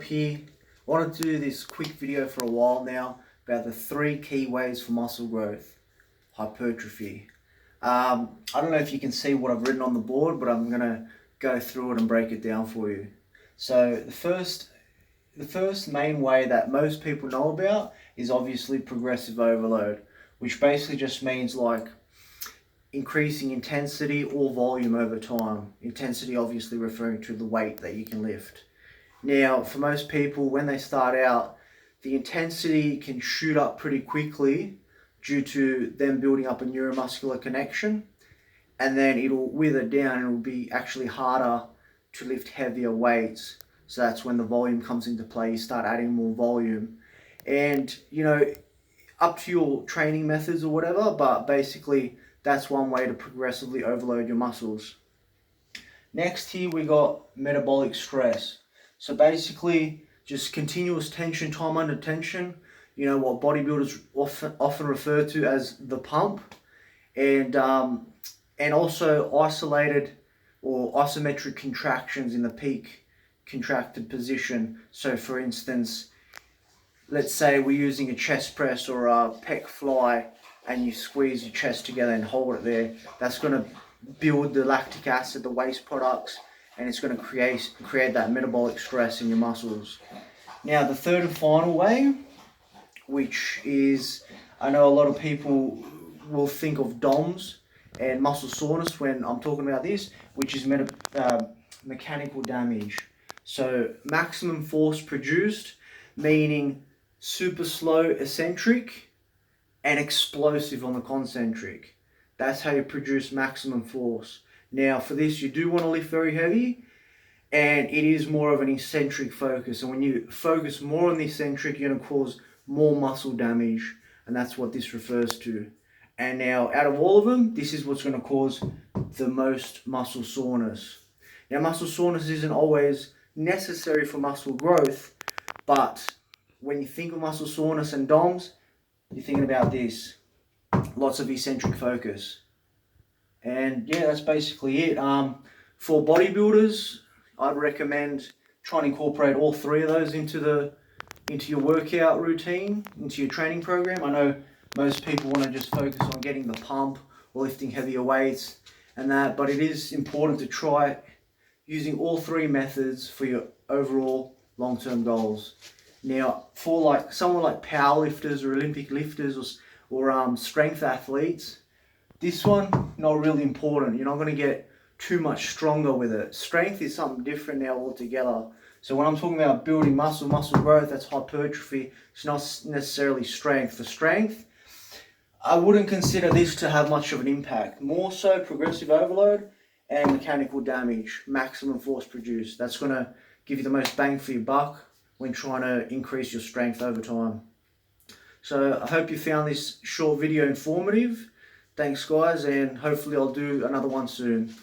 Here, I wanted to do this quick video for a while now about the 3 key ways for muscle growth. Hypertrophy. I don't know if you can see what I've written on the board, but I'm gonna go through it and break it down for you. So the first main way that most people know about is obviously progressive overload, which basically just means like increasing intensity or volume over time. Intensity obviously referring to the weight that you can lift. Now, for most people, when they start out, the intensity can shoot up pretty quickly due to them building up a neuromuscular connection, and then it'll wither down and it'll be actually harder to lift heavier weights. So that's when the volume comes into play. You start adding more volume, and up to your training methods or whatever, but basically that's one way to progressively overload your muscles. Next here we got metabolic stress. So basically just continuous tension, time under tension, what bodybuilders often refer to as the pump, and also isolated or isometric contractions in the peak contracted position. So for instance, let's say we're using a chest press or a pec fly, and you squeeze your chest together and hold it there. That's going to build the lactic acid, the waste products, and it's going to create that metabolic stress in your muscles. Now the third and final way, which is, I know a lot of people will think of DOMS and muscle soreness when I'm talking about this, which is mechanical damage. So maximum force produced, meaning super slow eccentric and explosive on the concentric. That's how you produce maximum force. Now for this, you do want to lift very heavy, and it is more of an eccentric focus. And when you focus more on the eccentric, you're going to cause more muscle damage, and that's what this refers to. And now out of all of them, this is what's going to cause the most muscle soreness. Now muscle soreness isn't always necessary for muscle growth, but when you think of muscle soreness and DOMS, you're thinking about this. Lots of eccentric focus. And yeah, that's basically it. For bodybuilders, I'd recommend trying to incorporate all 3 of those into your workout routine, into your training program. I know most people want to just focus on getting the pump or lifting heavier weights and that, but it is important to try using all 3 methods for your overall long-term goals. Now, for like someone like powerlifters or Olympic lifters or strength athletes, this one, not really important. You're not going to get too much stronger with it. Strength is something different now altogether. So when I'm talking about building muscle growth, that's hypertrophy. It's not necessarily strength. For strength, I wouldn't consider this to have much of an impact. More so progressive overload and mechanical damage, maximum force produced. That's going to give you the most bang for your buck when trying to increase your strength over time. So I hope you found this short video informative. Thanks guys, and hopefully I'll do another one soon.